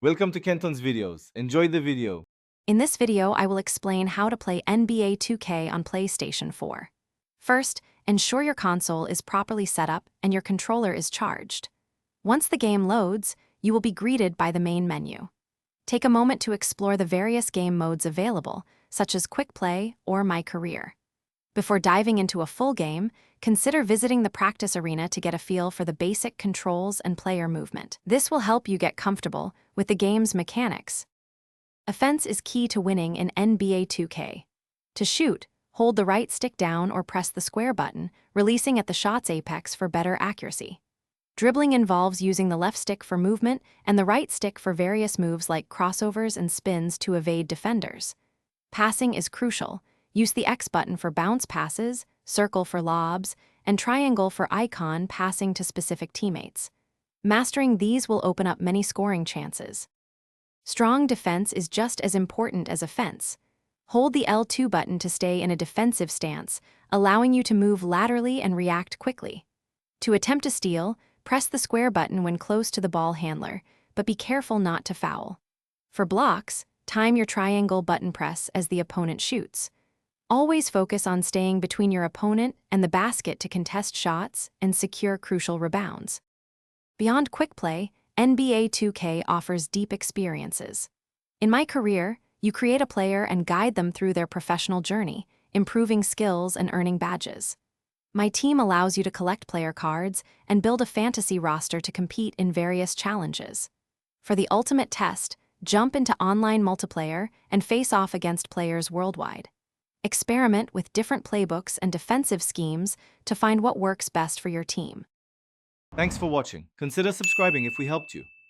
Welcome to Kenton's videos. Enjoy the video. In this video, I will explain how to play NBA 2K on PlayStation 4. First, ensure your console is properly set up and your controller is charged. Once the game loads, you will be greeted by the main menu. Take a moment to explore the various game modes available, such as Quick Play or My Career. Before diving into a full game, consider visiting the practice arena to get a feel for the basic controls and player movement. This will help you get comfortable with the game's mechanics. Offense is key to winning in NBA 2K. To shoot, hold the right stick down or press the square button, releasing at the shot's apex for better accuracy. Dribbling involves using the left stick for movement and the right stick for various moves like crossovers and spins to evade defenders. Passing is crucial. Use the X button for bounce passes, circle for lobs, and triangle for icon passing to specific teammates. Mastering these will open up many scoring chances. Strong defense is just as important as offense. Hold the L2 button to stay in a defensive stance, allowing you to move laterally and react quickly. To attempt a steal, press the square button when close to the ball handler, but be careful not to foul. For blocks, time your triangle button press as the opponent shoots. Always focus on staying between your opponent and the basket to contest shots and secure crucial rebounds. Beyond quick play, NBA 2K offers deep experiences. In My Career, you create a player and guide them through their professional journey, improving skills and earning badges. My Team allows you to collect player cards and build a fantasy roster to compete in various challenges. For the ultimate test, jump into online multiplayer and face off against players worldwide. Experiment with different playbooks and defensive schemes to find what works best for your team. Thanks for watching. Consider subscribing if we helped you.